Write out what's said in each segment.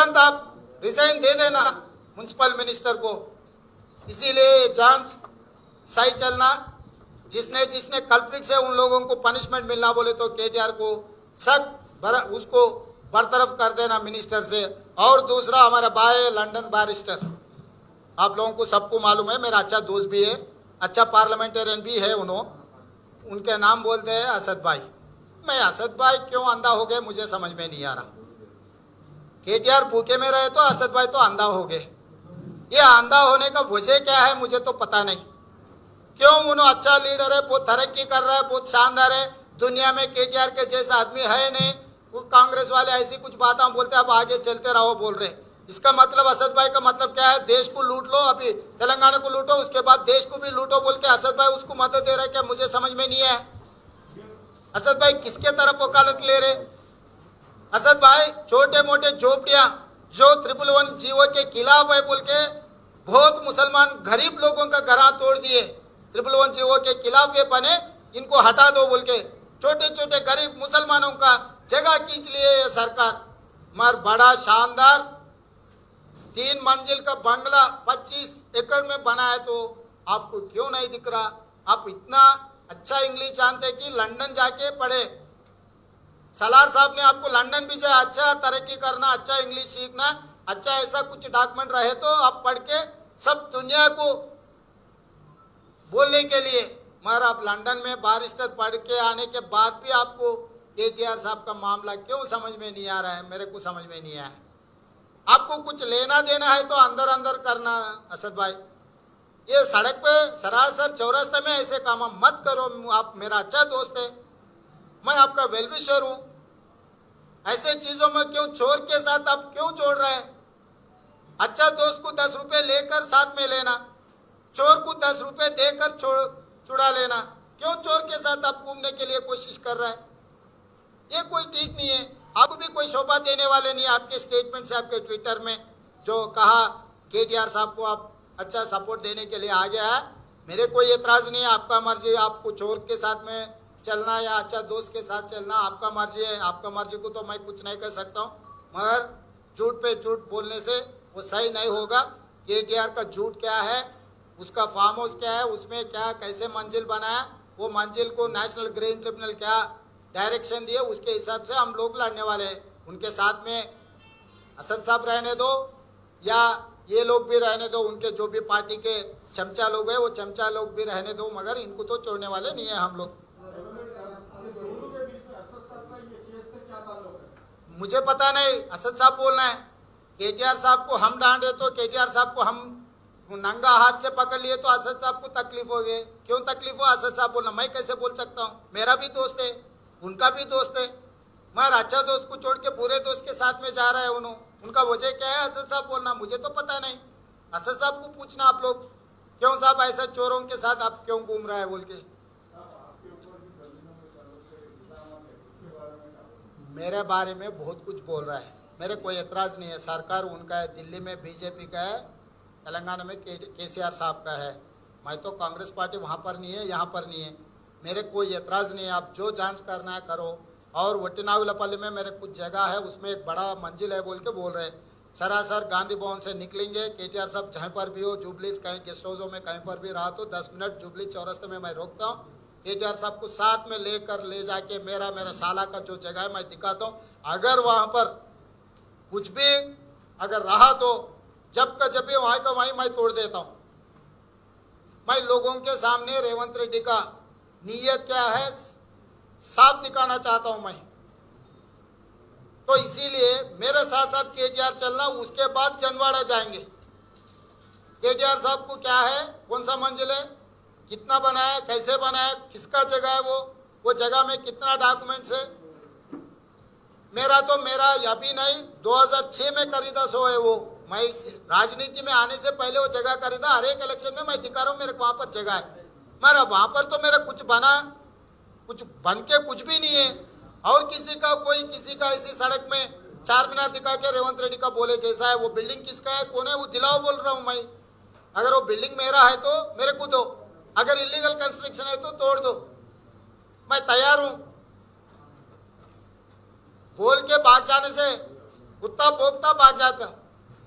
तुरंत आप रिजाइन दे देना म्युनिसिपल मिनिस्टर को। इसीलिए जांच सही चलना, जिसने जिसने कल्प्रिट्स है उन लोगों को पनिशमेंट मिलना, बोले तो केटीआर को सख्त उसको बरतरफ कर देना मिनिस्टर से। और दूसरा, हमारा भाई लंदन बैरिस्टर, आप लोगों को सबको मालूम है, मेरा अच्छा दोस्त भी है, अच्छा पार्लियामेंटेरियन भी है। उनके नाम बोलते हैं असद भाई। मैं असद भाई क्यों अंधा हो गए मुझे समझ में नहीं आ रहा। केटीआर भूखे में रहे तो असद भाई तो अंधा हो गए। ये अंधा होने का वजह क्या है मुझे तो पता नहीं। क्यों? उन्होंने अच्छा लीडर है, बहुत तरक्की कर रहा है, बहुत शानदार है। दुनिया में केटीआर के जैसा आदमी है नहीं। वो कांग्रेस वाले ऐसी कुछ बातें बोलते हैं, अब आगे चलते रहो बोल रहे। इसका मतलब असद भाई का मतलब क्या है? देश को लूट लो, अभी तेलंगाना को लूटो, उसके बाद देश को भी लूटो बोल के असद भाई उसको मदद दे रहे क्या? मुझे समझ में नहीं है। असद भाई किसके तरफ वकालत ले रहे? असद भाई छोटे मोटे झोपड़ियां जो 111 जीवो के खिलाफ है बोल के बहुत मुसलमान गरीब लोगों का घर तोड़ दिए। 111 जीवो के खिलाफ ये बने, इनको हटा दो बोल के छोटे छोटे गरीब मुसलमानों का जगह खींच लिए ये सरकार। मगर बड़ा शानदार 3 मंजिल का बंगला 25 एकड़ में बना है, तो आपको क्यों नहीं दिख रहा? आप इतना अच्छा इंग्लिश जानते कि लंदन जाके पढ़े। सलार साहब ने आपको लंदन भी जाए, अच्छा तरक्की करना, अच्छा इंग्लिश सीखना, अच्छा ऐसा कुछ डॉक्यूमेंट रहे तो आप पढ़ के सब दुनिया को बोलने के लिए। मगर आप लंदन में बैरिस्टर पढ़ के आने के बाद भी आपको केटीआर साहब का मामला क्यों समझ में नहीं आ रहा है? मेरे को समझ में नहीं आया। आपको कुछ लेना देना है तो अंदर अंदर करना असद भाई। ये सड़क पे सरासर चौरास्ते में ऐसे काम मत करो। आप मेरा अच्छा दोस्त है, मैं आपका वेलविशर हूँ। ऐसे चीजों में क्यों चोर के साथ आप क्यों जोड़ रहे हैं? अच्छा दोस्त को 10 रुपए लेकर साथ में लेना, चोर को 10 रुपए देकर छुड़ा लेना। क्यों चोर के साथ आप घूमने के लिए कोशिश कर रहे हैं? ये कोई ठीक नहीं है। आपको भी कोई शोभा देने वाले नहीं है। आपके स्टेटमेंट से, आपके ट्विटर में जो कहा केटीआर साहब को आप अच्छा सपोर्ट देने के लिए आ गया है, मेरे कोई एतराज नहीं है। आपका मर्जी, आपको चोर के साथ में चलना या अच्छा दोस्त के साथ चलना आपका मर्जी है। आपका मर्जी को तो मैं कुछ नहीं कर सकता हूँ, मगर झूठ पे झूठ बोलने से वो सही नहीं होगा। केटीआर का झूठ क्या है, उसका फार्म हाउस क्या है, उसमें क्या कैसे मंजिल बनाया, वो मंजिल को नेशनल ग्रीन ट्रिब्यूनल क्या डायरेक्शन दिए, उसके हिसाब से हम लोग लड़ने वाले हैं। उनके साथ में असद साहब रहने दो या ये लोग भी रहने दो, उनके जो भी पार्टी के चमचा लोग हैं वो चमचा लोग भी रहने दो, मगर इनको तो छोड़ने वाले नहीं है हम लोग। मुझे पता नहीं, असद साहब बोलना है। केटीआर साहब को हम डांटे तो केटीआर साहब को हम नंगा हाथ से पकड़ लिए तो असद साहब को तकलीफ हो गई। क्यों तकलीफ हो? असद साहब बोलना, मैं कैसे बोल सकता हूँ? मेरा भी दोस्त है, उनका भी दोस्त है। मगर अच्छा दोस्त को छोड़ के बुरे दोस्त के साथ में जा रहा है उनका वजह क्या है? असद साहब बोलना, मुझे तो पता नहीं। असद साहब को पूछना आप लोग, क्यों साहब ऐसा चोरों के साथ आप क्यों घूम रहा है बोल के। मेरे बारे में बहुत कुछ बोल रहा है, मेरे कोई एतराज नहीं है। सरकार उनका है, दिल्ली में बीजेपी का है, तेलंगाना में केसीआर साहब का है। मैं तो कांग्रेस पार्टी वहाँ पर नहीं है, यहाँ पर नहीं है। मेरे कोई एतराज़ नहीं है। आप जो जांच करना है करो। और वट्टिनागुलपल्ली में मेरे कुछ जगह है, उसमें एक बड़ा मंजिल है बोल के बोल रहे। सरासर गांधी भवन से निकलेंगे, केटीआर साहब जहाँ पर भी हो, जुबलीज कहीं गेस्ट हाउसों में कहीं पर भी रहा तो 10 मिनट जुबली चौरस्ते में मैं रोकता हूँ। केटीआर साहब को साथ में ले जाके मेरा साला का जो जगह है मैं दिखाता हूँ। अगर वहाँ पर कुछ भी अगर रहा तो जब का जब भी वहाँ का वहीं मैं तोड़ देता हूँ। मैं लोगों के सामने रेवंत रेड्डी का नीयत क्या है साफ दिखाना चाहता हूं मैं। तो इसीलिए मेरे साथ साथ केटीआर चलना, उसके बाद जनवाड़ा जाएंगे। केटीआर साहब को क्या है, कौन सा मंजिल है, कितना बनाया, कैसे बनाया, किसका जगह है, वो जगह में कितना डॉक्यूमेंट्स है। मेरा अभी नहीं 2006 में खरीदा सो है वो। मैं राजनीति में आने से पहले वो जगह खरीदा। हर एक इलेक्शन में मैं दिखा रहा हूँ मेरे वहां पर जगह है। मेरा वहां पर तो मेरा कुछ बन के कुछ भी नहीं है। और किसी का ऐसी सड़क में 4 मीनार दिखा के रेवंत रेड्डी का बोले जैसा है। वो बिल्डिंग किसका है, कौन है, वो दिलाओ बोल रहा हूँ मैं। अगर वो बिल्डिंग मेरा है तो मेरे को दो, अगर इलीगल कंस्ट्रक्शन है तो तोड़ दो, मैं तैयार हूं। बोल के भाग जाने से कुत्ता भौंकता भाग जाता।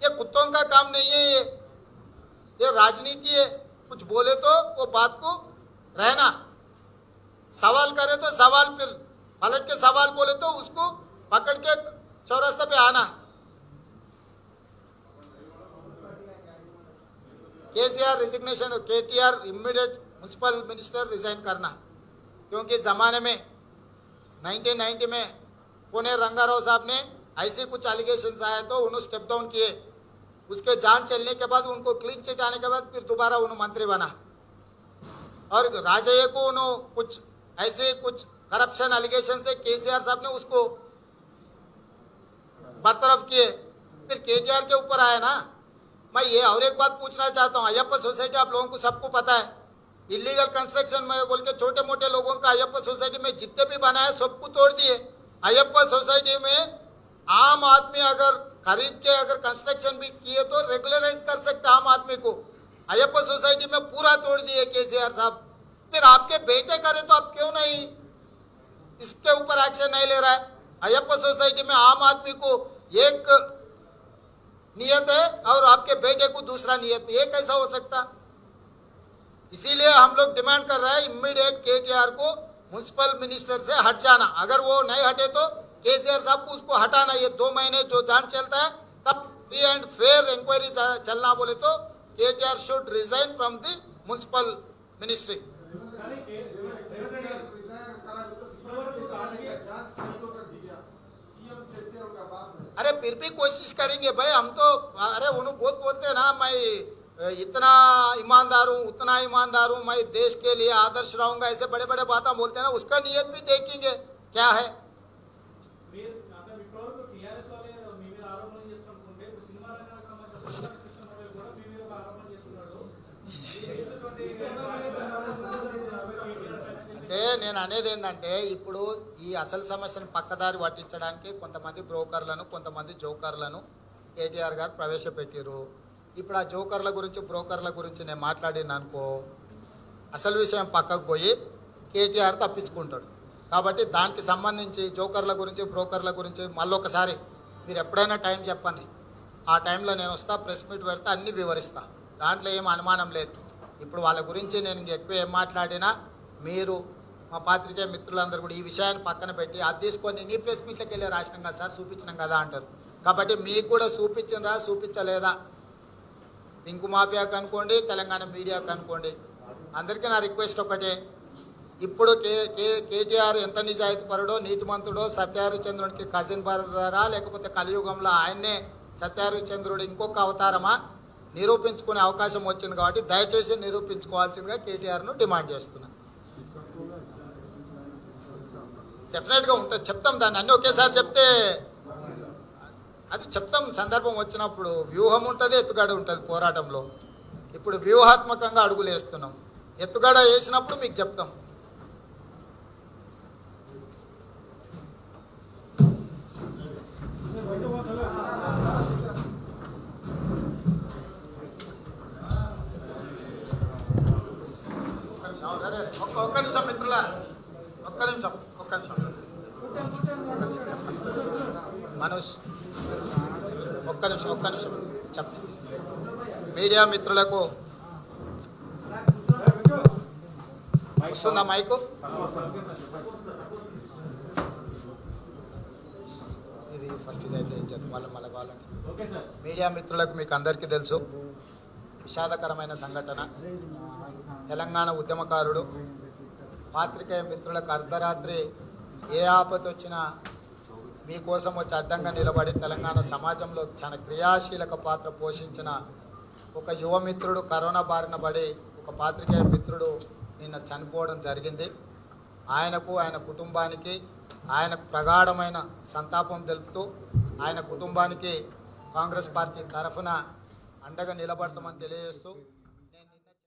ये कुत्तों का काम नहीं है, ये राजनीति है। कुछ बोले तो वो बात को रहना, सवाल करे तो सवाल, फिर पलट के सवाल बोले तो उसको पकड़ के चौरास्ते पे आना। KCR resignation, KTR immediate municipal minister resign करना, क्योंकि ज़माने में 1990 में पुणे रंगाराव साहब ने ऐसे कुछ एलिगेशंस आए तो उन्होंने स्टेप डाउन किए। उसके जान चलने के बाद उनको क्लीन चिट आने के बाद फिर दोबारा उन्होंने मंत्री बना। और राजయ్య को उन्होंने कुछ ऐसे कुछ करप्शन एलिगेशन से केसीआर साहब ने उसको बरतरफ किए। फिर केटीआर के ऊपर आया ना। मैं ये और एक बात पूछना चाहता हूँ, अयप्पा सोसाइटी आप लोगों को सबको पता है, इलीगल कंस्ट्रक्शन में बोल के छोटे मोटे लोगों का अयप्पा सोसाइटी में जितने भी बनाए सबको तोड़ दिए। अयप्पा सोसाइटी में आम आदमी अगर खरीद के अगर कंस्ट्रक्शन भी किए तो रेगुलराइज कर सकते आम आदमी को। अयप्पा सोसाइटी में पूरा तोड़ दिए केसीआर साहब। फिर आपके बेटे करे तो आप क्यों नहीं इसके ऊपर एक्शन नहीं ले रहा है? अयप्पा सोसाइटी में आम आदमी को एक नियत है और आपके बेटे को दूसरा नियत है, ये कैसा हो सकता? इसीलिए हम लोग डिमांड कर रहे हैं इमीडिएट केटीआर को म्युनिसिपल मिनिस्टर से हट जाना। अगर वो नहीं हटे तो केसीआर साहब को उसको हटाना। ये 2 महीने जो जान चलता है तब फ्री एंड फेयर इंक्वायरी चलना बोले तो KTR should resign from the municipal ministry. अरे फिर भी कोशिश करेंगे भाई हम तो। अरे उन्होंने बहुत बोलते हैं ना, मैं इतना ईमानदार हूँ उतना ईमानदार हूँ, मैं देश के लिए आदर्श रहूंगा, ऐसे बड़े बड़े बातें बोलते हैं ना। उसका नियत भी देखेंगे क्या है। అంటే నేను అనేది ఏంటంటే ఇప్పుడు ఈ అసలు సమస్యను పక్కదారి పట్టించడానికి కొంతమంది బ్రోకర్లను కొంతమంది జోకర్లను కేటీఆర్ గారు ప్రవేశపెట్టారు. ఇప్పుడు ఆ జోకర్ల గురించి బ్రోకర్ల గురించి నేను మాట్లాడిన అనుకో అసలు విషయం పక్కకు పోయి కేటీఆర్ తప్పించుకుంటాడు. కాబట్టి దానికి సంబంధించి జోకర్ల గురించి బ్రోకర్ల గురించి మళ్ళొకసారి మీరు ఎప్పుడైనా టైం చెప్పండి, ఆ టైంలో నేను వస్తా, ప్రెస్ మీట్ పెడతా, అన్నీ వివరిస్తా, దాంట్లో ఏం అనుమానం లేదు. ఇప్పుడు వాళ్ళ గురించి నేను ఎక్కువ ఏం మాట్లాడినా మీరు మా పాత్రికేయ మిత్రులందరూ కూడా ఈ విషయాన్ని పక్కన పెట్టి అది తీసుకొని నీ ప్రెస్ మీట్లోకి వెళ్ళి రాసినాం కదా సార్, చూపించినాం కదా అంటారు. కాబట్టి మీకు కూడా చూపించినరా చూపించలేదా, పింకు మాఫియాకు అనుకోండి, తెలంగాణ మీడియాకు అనుకోండి, అందరికీ నా రిక్వెస్ట్ ఒకటే, ఇప్పుడు కేటీఆర్ ఎంత నిజాయితీ పరుడో నీతిమంతుడో, సత్యహరిచంద్రుడికి కజిన్ బ్రదరా లేకపోతే కలియుగంలో ఆయన్నే సత్యహరిచంద్రుడు ఇంకొక అవతారమా నిరూపించుకునే అవకాశం వచ్చింది. కాబట్టి దయచేసి నిరూపించుకోవాల్సిందిగా కేటీఆర్ను డిమాండ్ చేస్తున్నా. డెఫినెట్గా ఉంటుంది, చెప్తాం, దాన్ని అన్నీ ఒకేసారి చెప్తే అది చెప్తాం. సందర్భం వచ్చినప్పుడు వ్యూహం ఉంటుంది, ఎత్తుగడ ఉంటుంది పోరాటంలో. ఇప్పుడు వ్యూహాత్మకంగా అడుగులు వేస్తున్నాం, ఎత్తుగడ వేసినప్పుడు మీకు చెప్తాం. ఒక్క నిమిషం మిత్రుల, ఒక్క నిమిషం మనోజ్, ఒక్క నిమిషం చెప్పండి. మీడియా మిత్రులకు వస్తుందా మైకు? ఇది ఫస్ట్ ఇదైతే వాళ్ళకి మీడియా మిత్రులకు మీకు అందరికీ తెలుసు, విషాదకరమైన సంఘటన. తెలంగాణ ఉద్యమకారుడు, పాత్రికేయ మిత్రులకు అర్ధరాత్రి ఏ ఆపద వచ్చినా మీకోసం వచ్చి అడ్డంగా నిలబడి తెలంగాణ సమాజంలో చాలా క్రియాశీలక పాత్ర పోషించిన ఒక యువ మిత్రుడు కరోనా బారిన పడి ఒక పాత్రికేయ మిత్రుడు నిన్న చనిపోవడం జరిగింది. ఆయనకు, ఆయన కుటుంబానికి ఆయనకు ప్రగాఢమైన సంతాపం తెలుపుతూ ఆయన కుటుంబానికి కాంగ్రెస్ పార్టీ తరఫున అండగా నిలబడతామని తెలియజేస్తూ